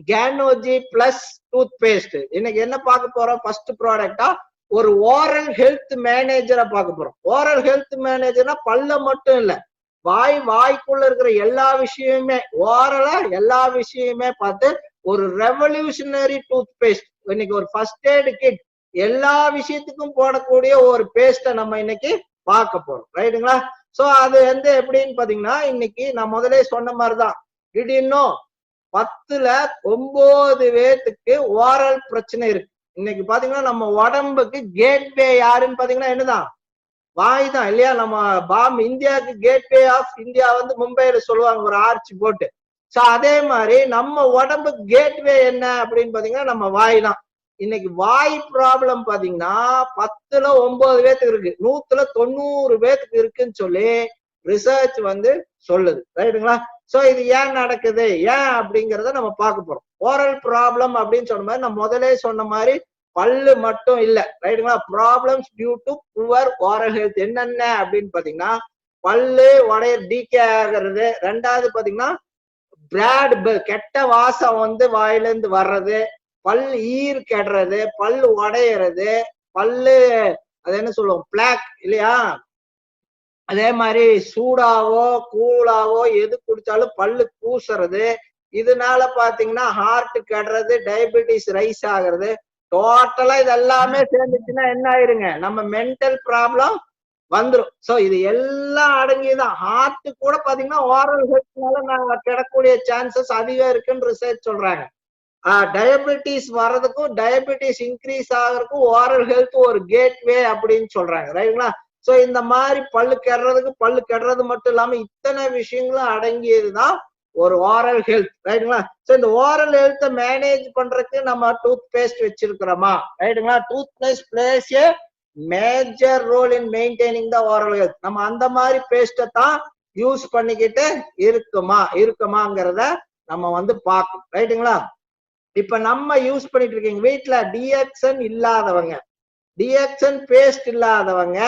கேனோஜி plus tooth paste. இன்னைக்கு என்ன பார்க்க போறோம்? ஃபர்ஸ்ட் ப்ராடக்டா ஒரு ஓரல் ஹெல்த் மேனேஜரை பார்க்க போறோம். ஓரல் ஹெல்த் மேனேஜர்னா பல்ல மட்டும் இல்ல, வாய்க்குள்ள இருக்கிற எல்லா விஷயமே, ஓரலா எல்லா விஷயமே பார்த்து ஒரு ரெவல்யூஷனரி டூத் பேஸ்ட். இன்னைக்கு ஒரு ஃபர்ஸ்ட் எய்ட் கிட் எல்லா விஷயத்துக்கும் போடக்கூடிய ஒரு பேஸ்ட நம்ம இன்னைக்கு பார்க்க போறோம். ரைட்டுங்களா? சோ அது வந்து எப்படின்னு பாத்தீங்கன்னா, இன்னைக்கு நான் முதலே சொன்ன மாதிரிதான், திடீர்னு 10ல 9 பேத்துக்கு ஓரல் பிரச்சனை இருக்கு. இன்னைக்கு பாத்தீங்கன்னா நம்ம உடம்புக்கு கேட்வே யாருன்னு பாத்தீங்கன்னா என்னதான்? வாய் தான் இல்லையா? நம்ம இந்தியாவுக்கு கேட்வே ஆஃப் இந்தியா வந்து மும்பைல சொல்லுவாங்க ஒரு ஆர்ச் போட்டு. சோ அதே மாதிரி நம்ம உடம்புக்கு கேட்வே என்ன அப்படின்னு பாத்தீங்கன்னா நம்ம வாய் தான். இன்னைக்கு வாய் ப்ராப்ளம் பாத்தீங்கன்னா 10ல 9 பேத்துக்கு இருக்கு, 100ல 90 பேத்துக்கு இருக்குன்னு சொல்லி ரிசர்ச் வந்து சொல்லுது. ரைட்டுங்களா? சோ இது ஏன் நடக்குது, ஏன் அப்படிங்கறத நம்ம பார்க்க போறோம். ஓரல் ப்ராப்ளம் அப்படின்னு சொன்ன மாதிரி நம்ம முதலே சொன்ன மாதிரி பல்லு மட்டும் இல்ல. ரைட்டுங்களா? Problems due to poor oral health என்னென்ன அப்படின்னு பாத்தீங்கன்னா, பல்லு உடைய டீகே ஆகிறது, ரெண்டாவது பாத்தீங்கன்னா பிராட் கெட்ட வாசம் வந்து வாயில இருந்து வர்றது, பல்லு ஈர் கெடுறது, பல்லு உடையிறது, பல்லு அது என்ன சொல்லுவோம் பிளாக் இல்லையா? அதே மாதிரி சூடாவோ கூலாவோ எது குடிச்சாலும் பல்லு கூசுறது, இதனால பாத்தீங்கன்னா ஹார்ட் கெடுறது, டயபெட்டிஸ் ரைஸ் ஆகுறது, டோட்டலா இது எல்லாமே சேர்ந்துச்சுன்னா என்ன ஆயிருங்க? நம்ம மென்டல் ப்ராப்ளம் வந்துடும். சோ இது எல்லாம் அடங்கிதான். ஹார்ட் கூட பாத்தீங்கன்னா ஓரல் ஹெல்த்னால கிடக்கூடிய சான்சஸ் அதிகம் இருக்குன்னு ரிசர்ச் சொல்றாங்க. டயபெட்டிஸ் வர்றதுக்கும் டயபெட்டிஸ் இன்க்ரீஸ் ஆகிறதுக்கும் ஓரல் ஹெல்த் ஒரு கேட்வே அப்படின்னு சொல்றாங்க. ரைட்டுங்களா? சோ இந்த மாதிரி பல்லு கெடுறது மட்டும் இல்லாம இத்தனை விஷயங்களும் அடங்கியதுதான் ஒரு ஓரல் ஹெல்த். ரைட்டுங்களா? சோ இந்த ஓரல் ஹெல்த்தை மேனேஜ் பண்றதுக்கு நம்ம டூத் பேஸ்ட் வச்சிருக்கிறோமா? ரைட்டுங்களா? Tooth paste plays a major role in maintaining the oral health. நம்ம அந்த மாதிரி பேஸ்ட தான் யூஸ் பண்ணிக்கிட்டு இருக்குமாங்கிறத நம்ம வந்து பார்க்கணும். ரைட்டுங்களா? இப்ப நம்ம யூஸ் பண்ணிட்டு இருக்கீங்க வீட்டுல டிஎக்சன் இல்லாதவங்க, டிஎக்சன் பேஸ்ட் இல்லாதவங்க,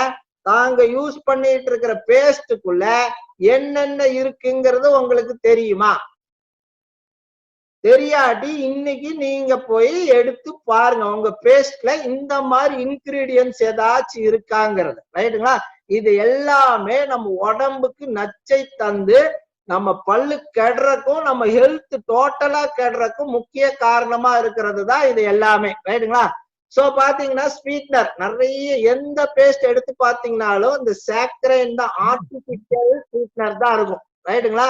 தாங்க யூஸ் பண்ணிட்டு இருக்கிற பேஸ்டுக்குள்ள என்னென்ன இருக்குங்கிறது உங்களுக்கு தெரியுமா? தெரியாட்டி இன்னைக்கு நீங்க போய் எடுத்து பாருங்க உங்க பேஸ்ட்ல இந்த மாதிரி இன்கிரீடியன்ஸ் ஏதாச்சும் இருக்காங்கிறது. ரைட்டுங்களா? இது எல்லாமே நம்ம உடம்புக்கு நச்சை தந்து நம்ம பல்லு கெடுறக்கும் நம்ம ஹெல்த் டோட்டலா கெடுறக்கும் முக்கிய காரணமா இருக்கிறது தான் இது எல்லாமே. ரைட்டுங்களா? சோ பாத்தீங்கன்னா ஸ்வீட்னர் நிறைய எந்த பேஸ்ட் எடுத்து பாத்தீங்கன்னாலும் இந்த சாக்கரைன் தான், ஆர்டிபிஷியல் ஸ்வீட்னர் தான் இருக்கும். ரைட்டுங்களா?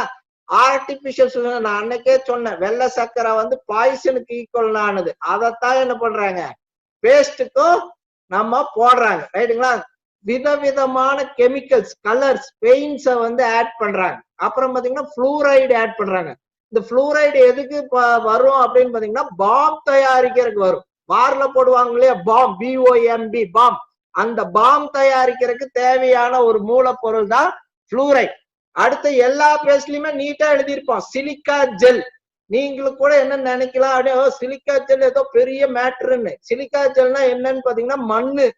ஆர்டிபிஷியல் ஸ்வீட்னர் நான் அன்னைக்கே சொன்னேன், வெள்ளை சர்க்கரை வந்து பாய்சனுக்கு ஈக்குவல் ஆனது. அதைத்தான் என்ன பண்றாங்க பேஸ்டுக்கும் நம்ம போடுறாங்க. ரைட்டுங்களா? விதவிதமான கெமிக்கல்ஸ், கலர்ஸ், பெயிண்ட்ஸை வந்து ஆட் பண்றாங்க. அப்புறம் பாத்தீங்கன்னா ஃப்ளூரைடு ஆட் பண்றாங்க. இந்த ஃப்ளூரைடு எதுக்கு வரும் அப்படின்னு பாத்தீங்கன்னா பாம் தயாரிக்கிறதுக்கு வரும். பார்ல போடுவாங்க இல்லையா பாம், BOMB பாம், அந்த பாம் தயாரிக்கிறதுக்கு தேவையான ஒரு மூலப்பொருள் தான் ஃப்ளூரைடு. அடுத்த எல்லா பேஸ்ட்லயுமே நீட்டா எழுதியிருப்போம் சிலிக்கா ஜெல். நீங்களும் கூட என்ன நினைக்கலாம் அப்படியே சிலிக்கா ஜெல் ஏதோ பெரிய மேட்டர்ன்னு. சிலிக்கா ஜெல்னா என்னன்னு பாத்தீங்கன்னா மண்ணு.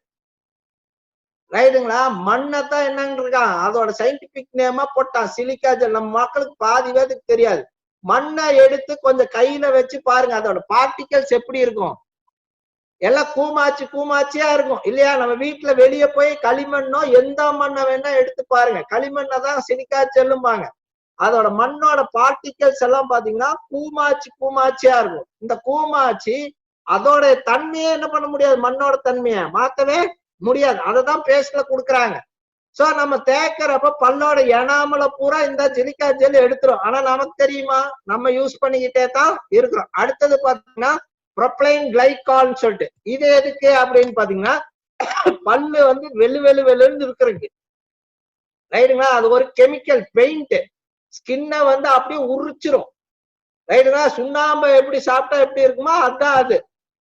ரைட்டுங்களா? மண்ணத்தான் என்னன்னு இருக்கான் அதோட சயின்டிபிக் நேமா போட்டான் சிலிக்கா ஜெல். நம்ம மக்களுக்கு பாதி பேருக்கு தெரியாது. மண்ணை எடுத்து கொஞ்சம் கையில வச்சு பாருங்க, அதோட பார்ட்டிகல்ஸ் எப்படி இருக்கும், எல்லாம் கூமாச்சியா இருக்கும் இல்லையா? நம்ம வீட்டுல வெளியே போய் களிமண்ணோ எந்த மண்ணை வேணா எடுத்து பாருங்க, களிமண்ணை தான் சிலிக்கா ஜெல்லும்பாங்க. அதோட மண்ணோட பார்ட்டிகல்ஸ் எல்லாம் பாத்தீங்கன்னா கூமாச்சியா இருக்கும். இந்த கூமாச்சி அதோட தன்மையை என்ன பண்ண முடியாது, மண்ணோட தன்மையை மாத்தவே முடியாது. அததான் பேஸ்ட்ல கொடுக்குறாங்க. சோ நம்ம தேக்கிறப்ப பல்லோட எனாமல பூரா இந்த சிலிக்கா ஜெல் எடுத்துரும். ஆனா நமக்கு தெரியுமா? நம்ம யூஸ் பண்ணிக்கிட்டே தான் இருக்கிறோம். அடுத்தது பாத்தீங்கன்னா ப்ரொப்ளைன் கிளைகால் சொல்லிட்டு, இது எதுக்கு அப்படின்னு பாத்தீங்கன்னா பல்லு வந்து வெளுன்னு இருக்கிறதுக்கு. ரைட்டுங்களா? அது ஒரு கெமிக்கல் பெயிண்ட், ஸ்கின்னை வந்து அப்படியே உரிச்சிரும். ரைட்டுங்களா? சுண்ணாம்பு எப்படி சாப்பிட்டா எப்படி இருக்குமோ அதுதான் அது.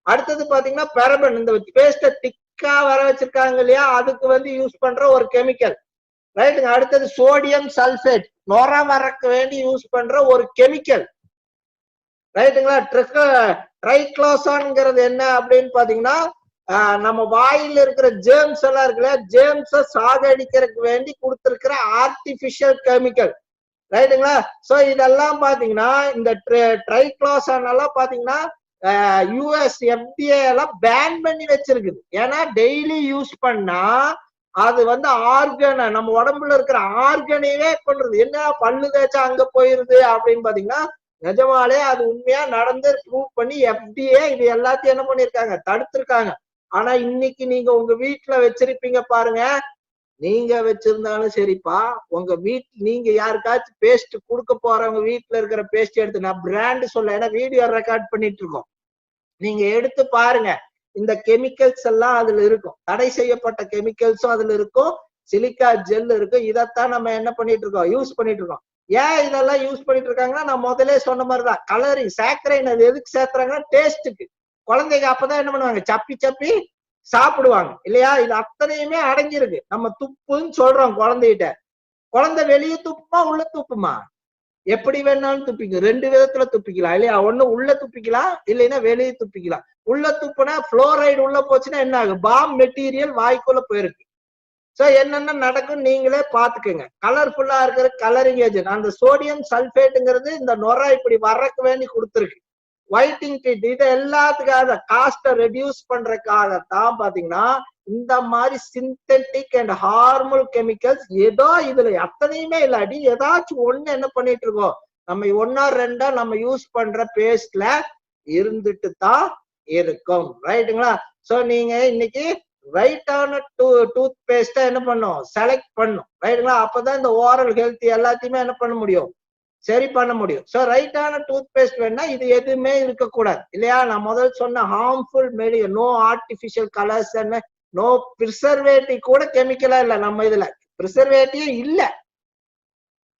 அடுத்தது பாத்தீங்கன்னா பெரபன், இந்த பேஸ்ட திக்கா வர வச்சிருக்காங்க இல்லையா, அதுக்கு வந்து யூஸ் பண்ற ஒரு கெமிக்கல். ரைட்டுங்க? அடுத்தது சோடியம் சல்பேட், நொர வரக்கு வேண்டி யூஸ் பண்ற ஒரு கெமிக்கல். ரைட்டுங்களா? ட்ரைக்ளோசான்ங்கிறது என்ன அப்படின்னு பாத்தீங்கன்னா நம்ம வாயில இருக்கிற ஜேர்ம்ஸ் எல்லாம் இருக்குல்ல, ஜேர்ம்ஸ சாகடிக்கிறதுக்கு வேண்டி கொடுத்திருக்கிற ஆர்டிபிஷியல் கெமிக்கல். ரைட்டுங்களா? சோ இதெல்லாம் பாத்தீங்கன்னா இந்த ட்ரைக்ளோசான் எல்லாம் பாத்தீங்கன்னா யூஎஸ் FDA எல்லாம் பேன் பண்ணி வச்சிருக்குது. ஏன்னா டெய்லி யூஸ் பண்ணா அது வந்து ஆர்கனை, நம்ம உடம்புல இருக்கிற ஆர்கனையே கொள்றது. என்ன பல்லு தேய்ச்சா அங்க போயிருது அப்படின்னு பாத்தீங்கன்னா நிஜமாலே அது உண்மையா நடந்து ப்ரூவ் பண்ணி FDA இது எல்லாத்தையும் என்ன பண்ணிருக்காங்க, தடுத்திருக்காங்க. ஆனா இன்னைக்கு நீங்க உங்க வீட்டுல வச்சிருப்பீங்க பாருங்க, நீங்க வச்சிருந்தாலும் சரிப்பா, உங்க நீங்க யாருக்காச்சும் பேஸ்ட் கொடுக்க போறவங்க வீட்டுல இருக்கிற பேஸ்ட் எடுத்து, நான் பிராண்ட் சொல்ல, ஏன்னா வீடியோ ரெக்கார்ட் பண்ணிட்டு இருக்கோம், நீங்க எடுத்து பாருங்க, இந்த கெமிக்கல்ஸ் எல்லாம் அதுல இருக்கும், தடை செய்யப்பட்ட கெமிக்கல்ஸும் அதுல இருக்கும், சிலிக்கா ஜெல் இருக்கும். இதைத்தான் நம்ம என்ன பண்ணிட்டு இருக்கோம், யூஸ் பண்ணிட்டு இருக்கோம். ஏன் இதெல்லாம் யூஸ் பண்ணிட்டு இருக்காங்கன்னா, நான் முதலே சொன்ன மாதிரிதான், கலரிங், சாக்கரைன். அது எதுக்கு சேர்த்துறாங்கன்னா டேஸ்ட்டுக்கு. குழந்தைங்க அப்பதான் என்ன பண்ணுவாங்க, சப்பி சப்பி சாப்பிடுவாங்க இல்லையா? இது அத்தனையுமே அடங்கியிருக்கு. நம்ம துப்புன்னு சொல்றோம் குழந்தைகிட்ட, குழந்தை வெளியே துப்புமா உள்ள துப்புமா? எப்படி வேணாலும் துப்பிக்கலாம், ரெண்டு விதத்துல துப்பிக்கலாம் இல்லையா? ஒண்ணு உள்ள துப்பிக்கலாம், இல்லைன்னா வெளியே துப்பிக்கலாம். உள்ள துப்புனா புளோரைடு உள்ள போச்சுன்னா என்ன ஆகும், பாம் மெட்டீரியல் வாய்க்குள்ள போயிருக்கு. சோ என்னென்ன நடக்கும் நீங்களே பாத்துக்கோங்க. கலர்ஃபுல்லா இருக்கிற கலரிங் ஏஜென்ட், அந்த சோடியம் சல்பேட்டுங்கிறது இந்த நுரை இப்படி வர்றதுக்கு வேண்டி கொடுத்துருக்கு. ஒயிட்டிங் ட்ரீட், இது எல்லாத்துக்காக காஸ்ட ரெடியூஸ் பண்றதுக்காகத்தான் பாத்தீங்கன்னா இந்த மாதிரி சிந்தட்டிக் அண்ட் ஹார்மல் கெமிக்கல்ஸ் ஏதோ இதுல அத்தனையுமே இல்லாட்டி ஏதாச்சும் ஒண்ணு என்ன பண்ணிட்டு இருக்கோம், நம்ம ஒன்னா ரெண்டா நம்ம யூஸ் பண்ற பேஸ்ட்ல இருந்துட்டு தான் இருக்கும். ரைட்டுங்களா? சோ நீங்க இன்னைக்கு ரைட்டான டூத் பேஸ்டா என்ன பண்ணும், செலக்ட் பண்ணும். ரைட்டுங்களா? அப்பதான் இந்த ஓரல் ஹெல்த் எல்லாத்தையுமே என்ன பண்ண முடியும், சரி பண்ண முடியும். சோ ரைட்டான டூத் பேஸ்ட் வேணா இது எதுவுமே இருக்கக்கூடாது இல்லையா? நான் முதல் சொன்ன harmful medical, no artificial colours, no preservative, கூட கெமிக்கலா இல்ல நம்ம இதுல, பிரிசர்வேட்டிவ் இல்ல,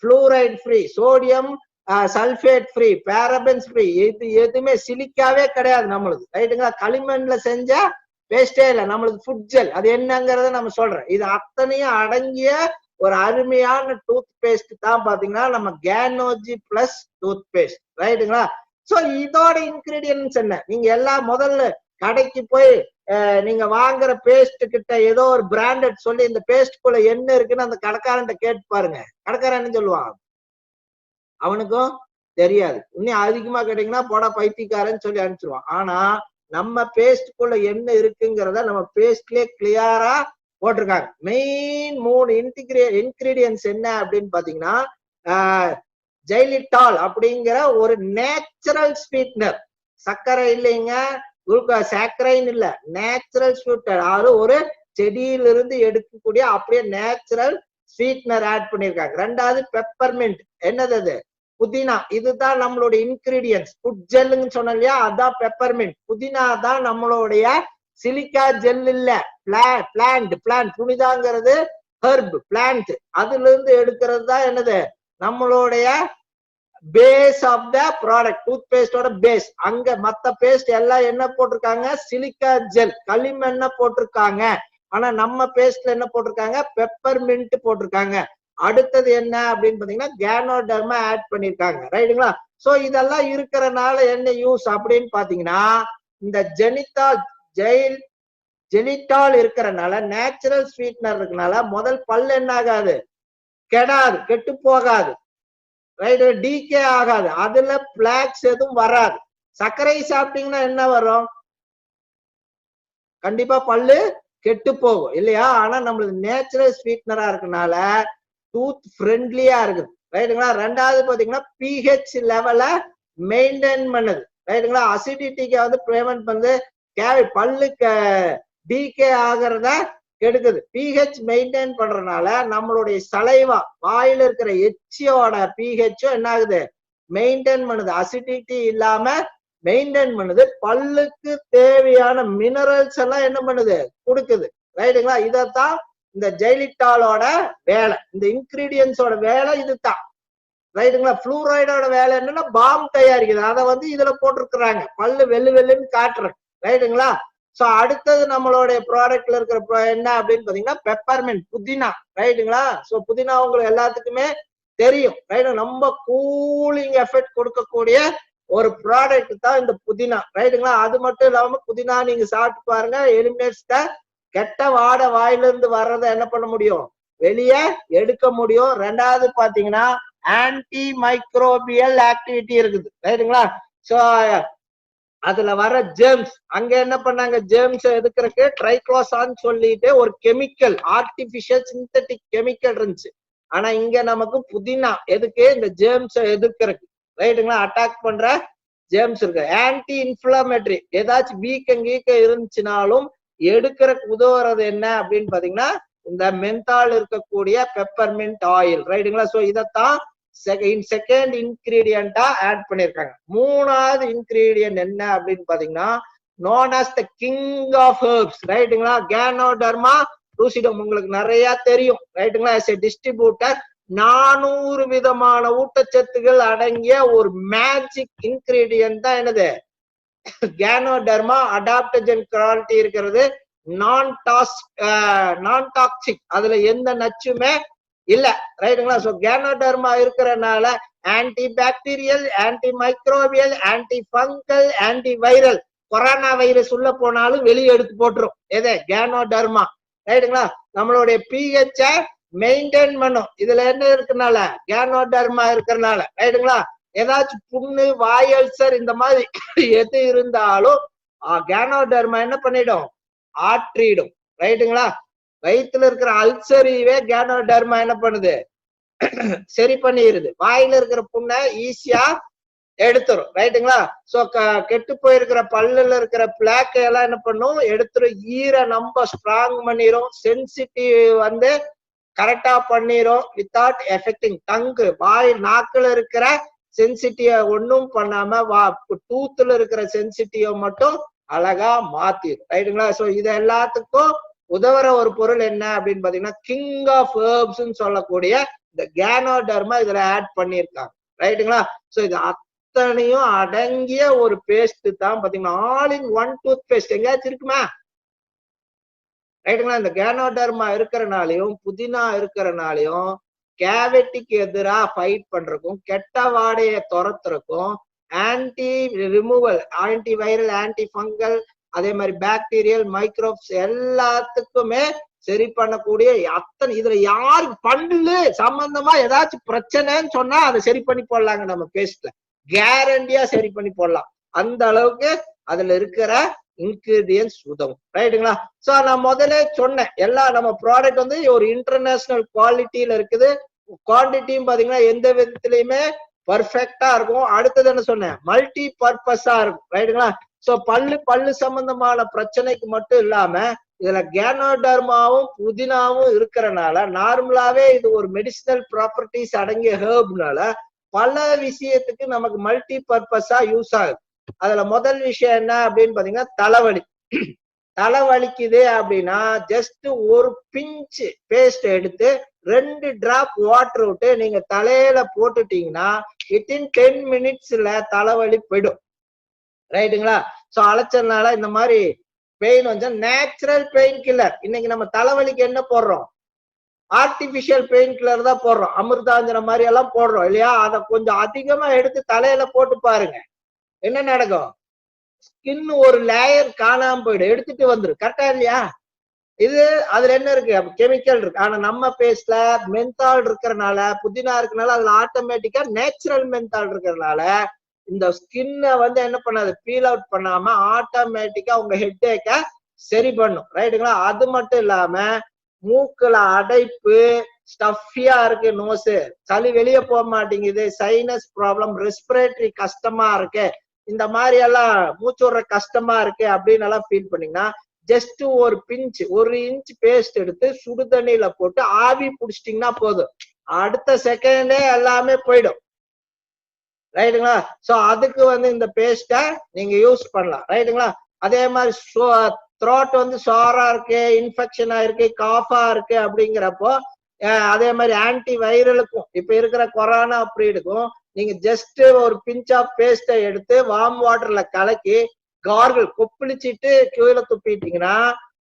fluoride free, sodium sulphate free, parabens free, இது எதுவுமே, சிலிக்காவே கிடையாது நம்மளுக்கு. ரைட்டுங்களா? களிமண்ல செஞ்ச பேஸ்டே இல்ல நம்மளுக்கு, ஃபுட் ஜெல். அது என்னங்கறத நம்ம சொல்றேன். இது அத்தனையும் அடங்கிய ஒரு அருமையான டூத் பேஸ்ட் தான் பாத்தீங்கன்னா நம்ம கேனோஜி பிளஸ் டூத் பேஸ்ட். ரைட்டுங்களா? சோ இதோட இன்கிரீடியன்ஸ் என்ன, நீங்க எல்லாம் முதல்ல கடைக்கு போய் நீங்க வாங்குற பேஸ்ட் கிட்ட ஏதோ ஒரு பிராண்டட் சொல்லி இந்த பேஸ்ட்குள்ள என்ன இருக்குன்னு அந்த கடைக்காரன் கேட்டு பாருங்க, கடைக்காரன் என்ன சொல்லுவான், அவனுக்கும் தெரியாது. இன்னும் அதிகமா கேட்டீங்கன்னா போடா பைத்தியக்காரன்னு சொல்லி அனுப்பிச்சிருவான். ஆனா நம்ம பேஸ்ட்குள்ள என்ன இருக்குங்கிறத நம்ம பேஸ்ட்லயே கிளியரா போட்டிருக்காங்க. மெயின் 3 இன்கிரீடியன்ஸ் என்ன அப்படின்னு பாத்தீங்கன்னா, ஜெய்லிட்டால் அப்படிங்கிற ஒரு நேச்சுரல் ஸ்வீட்னர், சர்க்கரை இல்லைங்க, சாக்கரைன் இல்ல, நேச்சுரல் ஸ்வீட்னர், அது ஒரு செடியிலிருந்து எடுக்கக்கூடிய அப்படியே நேச்சுரல் ஸ்வீட்னர் ஆட் பண்ணிருக்காங்க. ரெண்டாவது பெப்பர்மெண்ட், என்னது அது, புதினா. இதுதான் நம்மளுடைய இன்கிரீடியன்ஸ். ஃபுட் ஜெல்லுன்னு சொன்ன இல்லையா, அதான் பெப்பர்மெண்ட். புதினா தான் நம்மளுடைய சிலிக்கா ஜெல் இல்ல, பிளான்ட். புனிதாங்கிறது ஹெர்ப், பிளான்ட், அதுல இருந்து எடுக்கிறது தான் என்னது நம்மளுடைய base of the product. Tooth பேஸ்டோட பேஸ். அங்க மத்த பேஸ்ட் எல்லாம் என்ன போட்டிருக்காங்க, சிலிக்கா ஜெல், களிமண்ண போட்டிருக்காங்க. ஆனா நம்ம பேஸ்ட்ல என்ன போட்டிருக்காங்க, பெப்பர்மெண்ட் போட்டிருக்காங்க. அடுத்தது என்ன அப்படின்னு பாத்தீங்கன்னா கேனோடர்மா ஆட் பண்ணிருக்காங்க. ரைட்டுங்களா? சோ இதெல்லாம் இருக்கிறனால என்ன யூஸ் அப்படின்னு பாத்தீங்கன்னா, இந்த ஜெலிட்டால் இருக்கிறனால, நேச்சுரல் ஸ்வீட்னர் இருக்கனால முதல் பல்லு என்ன ஆகாது, கெடாது, கெட்டு போகாது. ரைட்? டீகே ஆகாது, அதுல பிளாக்ஸ் எதுவும் வராது. சர்க்கரை சாப்பிட்டீங்கன்னா என்ன வரும், கண்டிப்பா பல்லு கெட்டு போகும் இல்லையா? ஆனா நம்மளுக்கு நேச்சுரல் ஸ்வீட்னரா இருக்கனால டூத் ஃப்ரெண்ட்லியா இருக்குது. ரைட்டுங்களா? ரெண்டாவது பாத்தீங்கன்னா பிஹெச் லெவல மெயின்டைன் பண்ணுது. ரைட்டுங்களா? அசிடிட்டிக்கு வந்து ப்ரிவென்ட் பண்ணுது, பல்லுக்கு டீகே ஆகிறத கெடுக்குது. பிஹெச் மெயின்டைன் பண்றதுனால நம்மளுடைய சலைவா, வாயில இருக்கிற எச்சியோட பிஹெச்சும் என்ன ஆகுது, மெயின்டைன் பண்ணுது, அசிடிட்டி இல்லாம மெயின்டைன் பண்ணுது. பல்லுக்கு தேவையான மினரல்ஸ் எல்லாம் என்ன பண்ணுது, கொடுக்குது. ரைட்டுங்களா? இதத்தான் இந்த ஜெய்லிட்டாலோட வேலை, இந்த இன்கிரீடியன்ஸோட வேலை இதுதான். ரைட்டுங்களா? புளூரைடோட வேலை என்னன்னா பாம் தயாரிக்குது, அதை வந்து இதுல போட்டிருக்கிறாங்க, பல்லு வெள்ளு வெள்ளுன்னு காட்டுறேன். ரைட்டுங்களா? சோ அடுத்தது நம்மளுடைய ப்ராடக்ட்ல இருக்கிற என்ன அப்படின்னு பாத்தீங்கன்னா பெப்பர்மெண்ட், புதினா. ரைட்டுங்களா? சோ புதினா உங்களுக்கு எல்லாத்துக்குமே தெரியும். ரைட்? ரொம்ப கூலிங் எஃபெக்ட் கொடுக்கக்கூடிய ஒரு ப்ராடக்ட் தான் இந்த புதினா. ரைட்டுங்களா? அது மட்டும் இல்லாம புதினா நீங்க சாப்பிட்டு பாருங்க, எலிமினேட்ஸ் த கெட்ட வாயில இருந்து வர்றதை என்ன பண்ண முடியும், வெளியே எடுக்க முடியும். ரெண்டாவது பாத்தீங்கன்னா ஆன்டி மைக்ரோபியல் ஆக்டிவிட்டி இருக்குது ரைட்டுங்களா. சோ அதுல வர ஜெர்ம்ஸ் அங்க என்ன பண்ணாங்க, ஜெர்ம்ஸ் எதுக்குறதுக்கு ட்ரைக்ளோசான் சொல்லிட்டு ஒரு கெமிக்கல், ஆர்டிபிஷியல் சிந்தட்டிக் கெமிக்கல் இருந்துச்சு. ஆனா இங்க நமக்கு புதினா எதுக்கு, இந்த ஜெர்ம்ஸ் எதிர்க்கிறதுக்கு ரைட்டுங்களா, அட்டாக் பண்ற ஜெர்ம்ஸ் இருக்கு. ஆன்டி இன்ஃபிளமேட்டரி, ஏதாச்சும் வீக்கம் இருந்துச்சுனாலும் எடுக்கிறதுக்கு உதவுறது என்ன அப்படின்னு பாத்தீங்கன்னா இந்த மென்தால் இருக்கக்கூடிய பெப்பர்மெண்ட் ஆயில் ரைட்டுங்களா. சோ இதத்தான் செகண்ட் இன்கிரீடியண்டா ஆட் பண்ணிருக்காங்க. மூணாவது இன்கிரீடியன்ட் என்ன அப்படின்னு பாத்தீங்கன்னா known as the king of herbs ரைட்டுங்களா, கேனோடர்மா லூசிடம் உங்களுக்கு நிறைய தெரியும் ரைட்டுங்களா. as a distributor 400 விதமான ஊட்டச்சத்துகள் அடங்கிய ஒரு மேஜிக் இன்கிரீடியன்ட் தான் என்னது, கேனோடர்மா. அடாப்டஜன் குவாலிட்டி இருக்கிறது, நான் டாக்ஸிக், அதுல எந்த நச்சுமே இல்ல ரைட்டுங்களா. சோ கேனோடர்மா இருக்கிறனால anti bacterial, anti microbial, anti fungal, anti viral, corona virus உள்ள போனாலும் வெளியே எடுத்து போட்டுரும் எது, கேனோடர்மா ரைட்டுங்களா. நம்மளுடைய pH மெயின்டைன் பண்ணும், இதுல என்ன இருக்கனால, கேனோடர்மா இருக்கிறனால ரைட்டுங்களா. ஏதாச்சும் புண்ணு, வாய் அல்சர் இந்த மாதிரி எது இருந்தாலும் கேனோடர்மா என்ன பண்ணிடும், ஆற்றிடும் ரைட்டுங்களா. வயிற்றுல இருக்கிற அல்சரிவே கேனோடர்மா என்ன பண்ணுது, சரி பண்ணிடுது. வாயில இருக்கிற புண்ணை ஈஸியா எடுத்துரும் ரைட்டுங்களா. சோ கெட்டு போயிருக்கிற பல்லுல இருக்கிற பிளாக் எல்லாம் என்ன பண்ணும், எடுத்துரும். ஈரை நம்ம ஸ்ட்ராங் பண்ணிரும், சென்சிட்டிவ் வந்து கரெக்டா பண்ணிரும், வித்தவுட் எஃபெக்டிங் டங்கு, வாய் நாக்குல இருக்கிற சென்சிட்டிவ் ஒன்னும் பண்ணாம டூத்துல இருக்கிற சென்சிட்டிவ் மட்டும் அழகா மாத்திரும் ரைட்டுங்களா. சோ இது எல்லாத்துக்கும் உதவுற ஒரு பொருள் என்ன அப்படின்னு பாத்தீங்கன்னா கிங் ஆஃப் ஹெர்ப்ஸ் சொல்லக்கூடிய இந்த கேனோடர்மா இதுல ஆட் பண்ணிருக்காங்க ரைட்டுங்களா. சோ இது அத்தனையும் அடங்கிய ஒரு பேஸ்ட் தான் பாத்தீங்கன்னா all in one tooth paste. எங்கேயாச்சும் இருக்குமா ரைட்டுங்களா. இந்த கேனோடர்மா இருக்கிறனாலையும் புதினா இருக்கிறனாலையும் கேவிட்டிக்கு எதிராக ஃபைட் பண்றதுக்கும், கெட்ட வாடையை துரத்துறதுக்கும், anti removal, anti viral, anti fungal, அதே மாதிரி பாக்டீரியல், மைக்ரோப்ஸ் எல்லாத்துக்குமே சரி பண்ணக்கூடிய அத்தனை. இதுல யாருக்கு பல்லு சம்பந்தமா ஏதாச்சும் பிரச்சனைன்னு சொன்னா அதை சரி பண்ணி போடலாங்க நம்ம பேஸ்ட்ல, கேரண்டியா சரி பண்ணி போடலாம். அந்த அளவுக்கு அதுல இருக்கிற இன்கிரீடியன்ஸ் உதவும் ரைட்டுங்களா. சோ நான் முதல்ல சொன்னேன், எல்லா நம்ம ப்ராடக்ட் வந்து ஒரு இன்டர்நேஷனல் குவாலிட்டியில இருக்குது. குவான்டிட்டியும் பாத்தீங்கன்னா எந்த விதத்திலயுமே பர்ஃபெக்டா இருக்கும். அடுத்தது என்ன சொன்னேன், மல்டி பர்பஸா இருக்கும் ரைட்டுங்களா. சோ பல்லு சம்பந்தமான பிரச்சனைக்கு மட்டும் இல்லாம இதுல கேனோடர்மாவும் புதினாவும் இருக்கிறனால நார்மலாவே இது ஒரு மெடிசினல் ப்ராப்பர்ட்டிஸ் அடங்கிய ஹெர்ப்னால பல விஷயத்துக்கு நமக்கு மல்டி பர்பஸா யூஸ் ஆகுது. அதுல முதல் விஷயம் என்ன அப்படின்னு பாத்தீங்கன்னா தலைவலி. தலைவலிக்குது அப்படின்னா ஜஸ்ட் ஒரு பிஞ்ச் பேஸ்ட் எடுத்து 2 டிராப் வாட்டர் விட்டு நீங்க தலையில போட்டுட்டீங்கன்னா வித்தின் 10 மினிட்ஸ்ல தலைவலி போயிடும் ரைட்டுங்களா. சோ அலைச்சல்னால இந்த மாதிரி பெயின் வந்து நேச்சுரல் பெயின் கில்லர். இன்னைக்கு நம்ம தலைவலிக்கு என்ன போடுறோம், ஆர்டிபிஷியல் பெயின் கில்லர் தான் போடுறோம், அமிர்தாஞ்சன மாதிரி எல்லாம் போடுறோம் இல்லையா. அதை கொஞ்சம் அதிகமா எடுத்து தலையில போட்டு பாருங்க, என்ன நடக்கும், ஸ்கின் ஒரு லேயர் காணாம போயிடும், எடுத்துட்டு வந்துடும் கரெக்டா இல்லையா. இது அதுல என்ன இருக்கு, கெமிக்கல் இருக்கு. ஆனா நம்ம பேஸ்ட்ல மென்தால் இருக்கிறனால, புதினா இருக்கனால, அதுல ஆட்டோமேட்டிக்கா நேச்சுரல் மென்தால் இருக்கிறதுனால இந்த ஸ்கின்னை வந்து என்ன பண்ணாது, பீல் அவுட் பண்ணாம ஆட்டோமேட்டிக்கா உங்க ஹெட்டேக்க சரி பண்ணும் ரைட்டுங்களா. அது மட்டும் இல்லாம மூக்குல அடைப்பு, ஸ்டஃபியா இருக்கு நோஸ், சளி வெளியே போக மாட்டேங்குது, சைனஸ் ப்ராப்ளம், ரெஸ்பிரேட்டரி கஷ்டமா இருக்கு, இந்த மாதிரி எல்லாம் மூச்சு விடுற கஷ்டமா இருக்கு அப்படின்னு எல்லாம் ஃபீல் பண்ணீங்கன்னா ஜஸ்ட் ஒரு பிஞ்ச் 1 இன்ச் பேஸ்ட் எடுத்து சுடு தண்ணியில போட்டு ஆவி புடிச்சிட்டீங்கன்னா போதும், அடுத்த செகண்டே எல்லாமே போயிடும் ரைட்டுங்களா. சோ அதுக்கு வந்து இந்த பேஸ்ட நீங்க யூஸ் பண்ணலாம் ரைட்டுங்களா. அதே மாதிரி த்ரோட் வந்து சோரா இருக்கு, இன்ஃபெக்ஷன் ஆயிருக்கு, காஃபா இருக்கு அப்படிங்கிறப்போ அதே மாதிரி ஆன்டி வைரலுக்கும் இப்ப இருக்கிற கொரோனா பீரியடுக்கும் நீங்க ஜஸ்ட் ஒரு பிஞ்ச் ஆஃப் பேஸ்ட எடுத்து வார்ம் வாட்டர்ல கலக்கி கார்கிள் கொப்பளிச்சிட்டு கீழே துப்பிட்டீங்கன்னா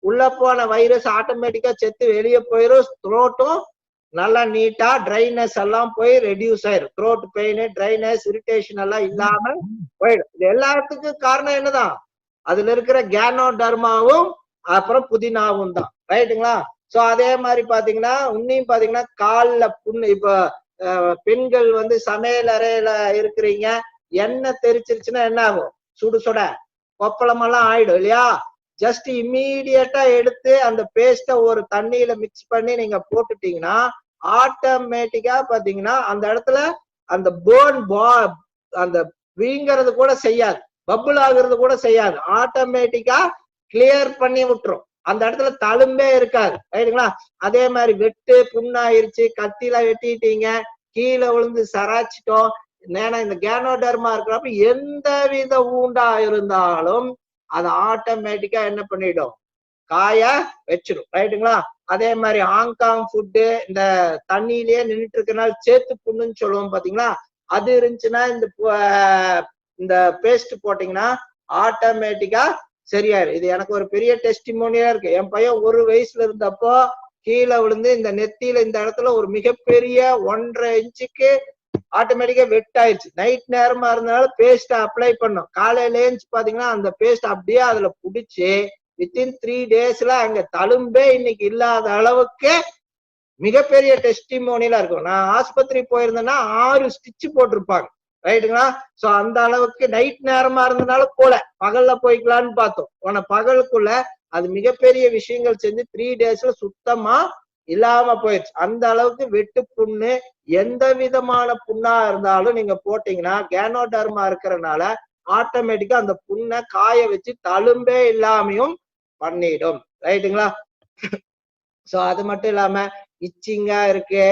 உள்ள போன வைரஸ் ஆட்டோமேட்டிக்கா செத்து வெளியே போயிடும். த்ரோட்டும் நல்லா நீட்டா ட்ரைனஸ் எல்லாம் போய் ரெடியூஸ் ஆயிரும். த்ரோட் பெயின், ட்ரைனஸ், இரிட்டேஷன் எல்லாம் இல்லாம போயிடும். இது எல்லாத்துக்கும் காரணம் என்னதான், அதுல இருக்கிற கேனோடர்மாவும் அப்புறம் புதினாவும் தான் ரைட்டுங்களா. சோ அதே மாதிரி பாத்தீங்கன்னா இன்னும் பாத்தீங்கன்னா கால்ல புண்ணு, இப்ப பெண்கள் வந்து சமையல் அறையில இருக்கிறீங்க, எண்ணெய் தெரிச்சிருச்சுன்னா என்ன ஆகும்? சுடு சுட கொப்பளமெல்லாம் ஆயிடும் இல்லையா? ஜஸ்ட் இம்மீடியட்டா எடுத்து அந்த பேஸ்ட ஒரு தண்ணியில மிக்ஸ் பண்ணி நீங்க போட்டுட்டீங்கன்னா ஆட்டோமேட்டிக்கா பாத்தீங்கன்னா அந்த இடத்துல அந்த அந்த வீங்கிறது கூட செய்யாது, பப்புள் ஆகுறது கூட செய்யாது, ஆட்டோமேட்டிக்கா கிளியர் பண்ணி விட்டுரும். அந்த இடத்துல தழும்பே இருக்காது. ரைட்டுங்களா? அதே மாதிரி வெட்டு புண்ணாயிருச்சு, கத்தியில வெட்டிட்டீங்க, கீழே விழுந்து சராச்சிட்டோம், ஏன்னா இந்த கேனோடர்மா இருக்கிறப்ப எந்த வித ஊண்டா இருந்தாலும் அது ஆட்டோமேட்டிக்கா என்ன பண்ணிடும்? காய வச்சிடும். ரைட்டுங்களா? அதே மாதிரி ஹாங்காங் ஃபுட்டு இந்த தண்ணியிலேயே நின்றுட்டு இருக்கனால சேத்து புண்ணுன்னு சொல்லுவோம் பாத்தீங்களா? அது இருந்துச்சுன்னா இந்த பேஸ்ட் போட்டீங்கன்னா ஆட்டோமேட்டிக்கா சரியாயிரும். இது எனக்கு ஒரு பெரிய டெஸ்டிமோனியா இருக்கு. என் பையன் 1 வயசுல இருந்தப்போ கீழே விழுந்து இந்த நெத்தியில இந்த இடத்துல ஒரு மிகப்பெரிய 1.5 இன்ச்சுக்கு ஆட்டோமேட்டிக்கா வெட் ஆயிடுச்சு. நைட் நேரமா இருந்தனால பேஸ்ட் அப்ளை பண்ணோம். காலையில ஏஞ்சி பாத்தீங்கன்னா அந்த பேஸ்ட் அப்படியே அதுல புடிச்சு வித்தின் 3 டேஸ்ல அங்க தழும்பே இன்னைக்கு இல்லாத அளவுக்கு மிகப்பெரிய டெஸ்டிமோனியலா இருக்கும். நான் ஆஸ்பத்திரி போயிருந்தேன்னா 6 ஸ்டிச் போட்டிருப்பாங்க. ரைட்டுங்களா? சோ அந்த அளவுக்கு நைட் நேரமா இருந்தனால போல, பகல்ல போய்க்கலான்னு பார்த்தோம். ஆனா பகலுக்குள்ள அது மிகப்பெரிய விஷயங்கள் செஞ்சு 3 டேஸ்ல சுத்தமா இல்லாம போயிடுச்சு. அந்த அளவுக்கு வெட்டு புண்ணு எந்த விதமான புண்ணா இருந்தாலும் நீங்க போட்டீங்கன்னா கேனோடர்மா இருக்கிறனால ஆட்டோமேட்டிக்கா அந்த புண்ணை காய வச்சு தழும்பே இல்லாமையும் பண்ணிடும். ரைட்டுங்களா? சோ அது மட்டும் இல்லாம இச்சிங்கா இருக்கு,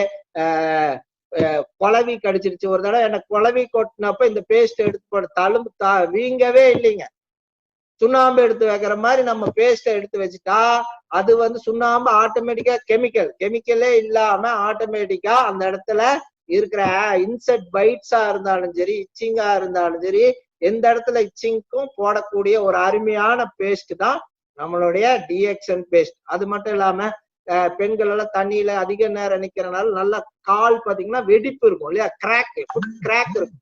குழவி கடிச்சிருச்சு. ஒரு தடவை எனக்கு குழவி கொட்டினப்ப இந்த பேஸ்ட் எடுத்து போட தழும்பு வீங்கவே இல்லைங்க. சுண்ணாம்பு எடுத்து வைக்கிற மாதிரி நம்ம பேஸ்ட எடுத்து வச்சுட்டா அது வந்து சுண்ணாம்பு ஆட்டோமேட்டிக்கா கெமிக்கலே இல்லாம ஆட்டோமேட்டிக்கா அந்த இடத்துல இருக்கிற இன்செக்ட் பைட்ஸா இருந்தாலும் சரி, இச்சிங்கா இருந்தாலும் சரி, எந்த இடத்துல இச்சிங்க்கும் போடக்கூடிய ஒரு அருமையான பேஸ்ட் தான் நம்மளுடைய டிஎக்ஸ்என் பேஸ்ட். அது மட்டும் இல்லாம பெண்கள் எல்லாம் தண்ணியில அதிக நேரம் நிக்கிறனால நல்லா கால் பாத்தீங்கன்னா வெடிப்பு இருக்கும் இல்லையா, கிராக் இருக்கும்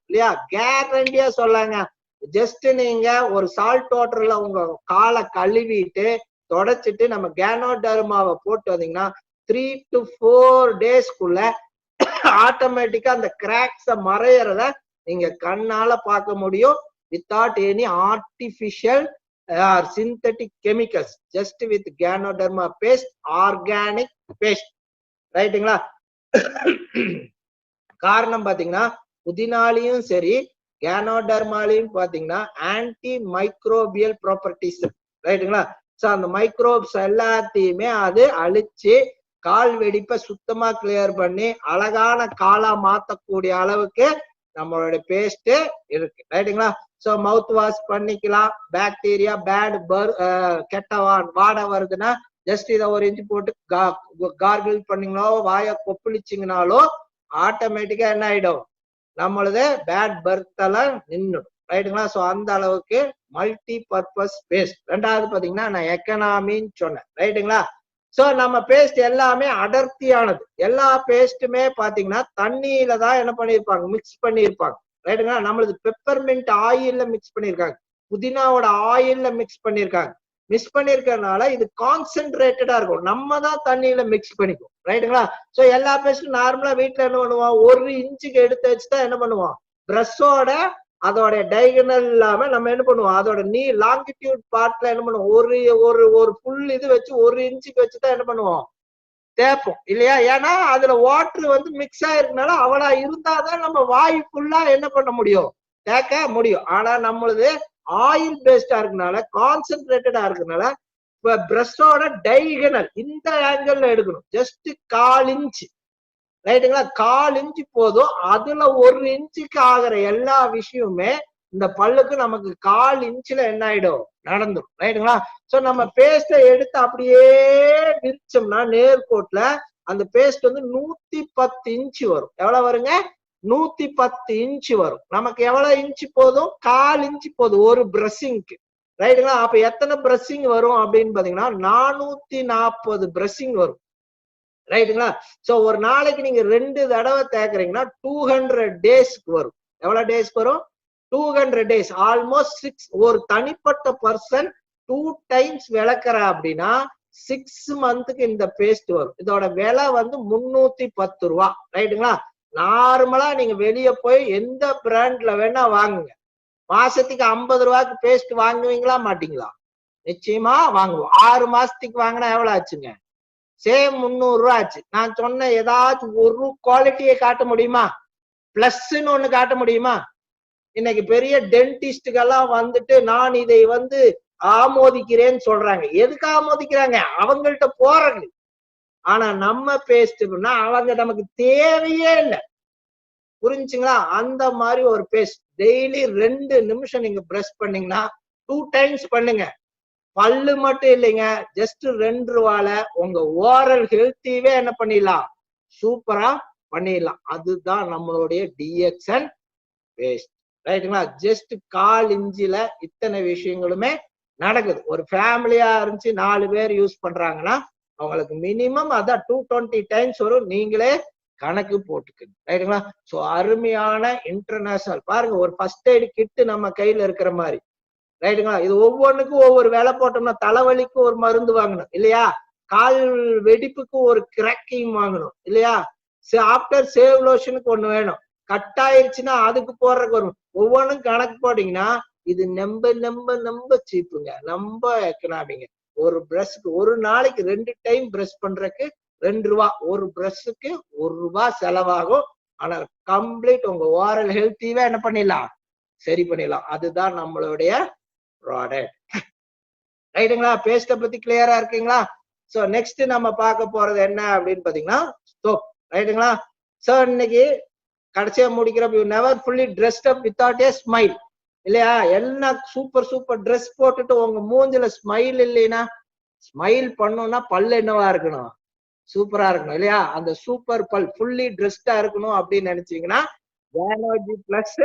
இல்லையா, கேரண்டியா சொல்லாங்க. ஜஸ்ட் நீங்க ஒரு சால்ட் வாட்டர்ல உங்க காலை கழுவிட்டு தொடச்சிட்டு நம்ம கேனோடர்மாவை போட்டு வந்தீங்கன்னா 3 to 4 டேஸ்க்குள்ள ஆட்டோமேட்டிக்கா அந்த கிராக்ஸ மறையறத நீங்க கண்ணால பார்க்க முடியும். Without any artificial or synthetic chemicals, just with ganoderma paste, organic paste. ரைட்டுங்களா? காரணம் பாத்தீங்கன்னா புதினாலையும் சரி கேனோடர்மாலையும் பாத்தீங்கன்னா ஆன்டி மைக்ரோபியல் ப்ராப்பர்ட்டிஸ். ரைட்டுங்களா? சோ அந்த மைக்ரோப்ஸ் எல்லாத்தையுமே அது அழிச்சு கால் வெடிப்பை சுத்தமா கிளியர் பண்ணி அழகான காலா மாத்தக்கூடிய அளவுக்கு நம்மளோட பேஸ்ட் இருக்கு. ரைட்டுங்களா? சோ மவுத் வாஷ் பண்ணிக்கலாம். பாக்டீரியா கெட்ட வாடை வருதுன்னா ஜஸ்ட் இதை 1 இன்ச்சு போட்டு கார்கிள் பண்ணீங்களோ வாயை கொப்பளிச்சிங்கனாலோ ஆட்டோமேட்டிக்கா என்ன ஆயிடும்? நம்மளது பேட் பர்த் எல்லாம் நின்னுடும். ரைட்டுங்களா? சோ அந்த அளவுக்கு மல்டி பர்பஸ் பேஸ்ட். ரெண்டாவது பாத்தீங்கன்னா நான் எக்கனாமின்னு சொன்னேன். ரைட்டுங்களா? சோ நம்ம பேஸ்ட் எல்லாமே அடர்த்தியானது. எல்லா பேஸ்ட்டுமே பாத்தீங்கன்னா தண்ணியில தான் என்ன பண்ணிருப்பாங்க? மிக்ஸ் பண்ணிருப்பாங்க. ரைட்டுங்களா? நம்மளது பெப்பர்மெண்ட் ஆயில்ல மிக்ஸ் பண்ணிருக்காங்க, புதினாவோட ஆயில்ல மிக்ஸ் பண்ணிருக்காங்க. மிக்ஸ் பண்ணிருக்கிறதுனால இது கான்சென்ட்ரேட்டடா இருக்கும். நம்ம தான் தண்ணியில மிக்ஸ் பண்ணிக்குவோம். ரைட்டுங்களா? சோ எல்லா பேஸ்டும் நார்மலா வீட்டுல என்ன பண்ணுவோம்? 1 இன்ச்சுக்கு எடுத்து வச்சுதான் என்ன பண்ணுவோம்? பிரஷோட அதோட டைகனல் இல்லாம நம்ம என்ன பண்ணுவோம்? அதோட லாங்கிடியூட் பார்ட்ல என்ன பண்ணுவோம்? ஒரு ஃபுல் இது வச்சு 1 இன்ச்சுக்கு வச்சுதான் என்ன பண்ணுவோம்? தேப்போம் இல்லையா? ஏன்னா அதுல வாட்டர் வந்து மிக்ஸ் ஆயிருக்கனால அவளா இருந்தாதான் நம்ம வாய் ஃபுல்லா என்ன பண்ண முடியும்? தேக்க முடியும். ஆனா நம்மளது ஆயில் பேஸ்டா இருக்கனால, கான்சென்ட்ரேட்டடா இருக்கனால பிரஷோட டைகனல் இந்த ஆங்கிள் எடுக்கணும். Just 1/4 inch. ரைட்டுங்களா? 1/4 இன்ச்சு போதும். அதுல 1 இன்ச்சுக்கு ஆகிற எல்லா விஷயமுமே இந்த பல்லுக்கு நமக்கு 1/4 இன்ச்சுல என்ன ஆயிடும்? நடந்துடும். ரைட்டுங்களா? சோ நம்ம பேஸ்ட எடுத்து அப்படியே விரிச்சோம்னா நேர்கோட்ல அந்த பேஸ்ட் வந்து 110 இன்ச்சு வரும். எவ்வளவு வருங்க? 110 இன்ச்சு வரும். நமக்கு எவ்வளவு இன்ச்சு போதும்? 1/4 இன்ச்சு போதும் ஒரு பிரஷிங்க்கு. ரைட்டுங்களா? அப்ப எத்தனை பிரஷிங் வரும் அப்படின்னு பாத்தீங்கன்னா 440 பிரஷிங் வரும். ரைட்டுங்களா? சோ ஒரு நாளைக்கு நீங்க 2 தடவை தேக்குறீங்கன்னா 200 டேஸ்க்கு வரும். எவ்வளவு டேஸ்க்கு வரும்? 200 டேஸ். ஆல்மோஸ்ட் 6. ஒரு தனிப்பட்ட பர்சன் 2 டைம்ஸ் விளக்குற அப்படின்னா 6 மந்த்துக்கு இந்த பேஸ்ட் வரும். இதோட விலை வந்து 310 ரூபா. ரைட்டுங்களா? நார்மலா நீங்க வெளியே போய் எந்த பிராண்ட்ல வேணா வாங்குங்க. மாசத்துக்கு 50 ரூபாய்க்கு பேஸ்ட் வாங்குவீங்களா மாட்டீங்களா? நிச்சயமா வாங்குவோம். 6 மாசத்துக்கு வாங்கினா எவ்வளவு ஆச்சுங்க? சேம் 300 ரூபாய் ஆச்சு. நான் சொன்ன ஏதாச்சும் ஒரு குவாலிட்டியை காட்ட முடியுமா? பிளஸ்ன்னு ஒண்ணு காட்ட முடியுமா? இன்னைக்கு பெரிய டென்டிஸ்டுகெல்லாம் வந்துட்டு நான் இதை வந்து ஆமோதிக்கிறேன்னு சொல்றாங்க. எதுக்கு ஆமோதிக்கிறாங்க? அவங்கள்ட்ட போறது. ஆனா நம்ம பேஸ்ட்னா அவங்க நமக்கு தேவையே இல்லை. புரிஞ்சுங்களா? அந்த மாதிரி ஒரு பேஸ்ட் டெய்லி 2 நிமிஷம் நீங்க பிரஷ் பண்ணீங்கன்னா 2 டைம்ஸ் பண்ணுங்க. பல்லு மட்டும் இல்லைங்க, ஜஸ்ட் 2 ரூபால உங்க ஓரல் ஹெல்த்திவே என்ன பண்ணிடலாம்? சூப்பரா பண்ணிடலாம். அதுதான் நம்மளுடைய டிஎக்ஸ்என் பேஸ்ட். ரைட்டுங்களா? ஜஸ்ட் 1/4 இன்ச்சில இத்தனை விஷயங்களுமே நடக்குது. ஒரு ஃபேமிலியா இருந்துச்சு 4 பேர் யூஸ் பண்றாங்கன்னா அவங்களுக்கு மினிமம் அதான் 220 டைம்ஸ் வரும். நீங்களே கணக்கு போட்டுக்கணும். ரைட்டுங்களா? சோ அருமையான இன்டர்நேஷனல் பாருங்க, ஒரு ஃபர்ஸ்ட் எய்ட் கிட் நம்ம கையில இருக்கிற மாதிரி. ரைட்டுங்களா? இது ஒவ்வொன்றுக்கும் ஒவ்வொரு வேலை போட்டோம்னா தலைவலிக்கு ஒரு மருந்து வாங்கணும் இல்லையா? கால் வெடிப்புக்கு ஒரு கிராக்கிங் வாங்கணும் இல்லையா? ஆஃப்டர் சேவ் லோஷனுக்கு ஒண்ணு வேணும். கட் ஆயிருச்சுன்னா அதுக்கு போடுறதுக்கு வரும். ஒவ்வொன்றும் கணக்கு போட்டீங்கன்னா இது நம்ப சீப்புங்க, நம்ப எக்கனாமிங்க. ஒரு பிரஷ்க்கு ஒரு நாளைக்கு 2 டைம் பிரஷ் பண்றதுக்கு 2 ரூபா. ஒரு பிரஷ்க்கு 1 ரூபாய் செலவாகும். ஆனா கம்ப்ளீட் உங்க ஓரல் ஹெல்த்திவே என்ன பண்ணிடலாம்? சரி பண்ணிடலாம். அதுதான் நம்மளுடைய ப்ராடக்ட். ரைட்டுங்களா? பேஸ்ட பத்தி கிளியரா இருக்குங்களா? சோ நெக்ஸ்ட் நம்ம பார்க்க போறது என்ன அப்படின்னு பாத்தீங்கன்னா சோப். ரைட்டுங்களா? சோ இன்னைக்கு கடைசியா முடிக்கிறப்ப you never fully dressed up without a smile இல்லையா? எல்லாம் சூப்பர் ட்ரெஸ் போட்டுட்டு உங்க மூஞ்சில ஸ்மைல் இல்லைன்னா, ஸ்மைல் பண்ணணும்னா பல்லு என்னவா இருக்கணும்? சூப்பரா இருக்கணும் இல்லையா? அந்த சூப்பர் பல் ஃபுல்லி ட்ரெஸ்டா இருக்கணும் அப்படின்னு நினைச்சீங்கன்னா எனர்ஜி பிளஸ்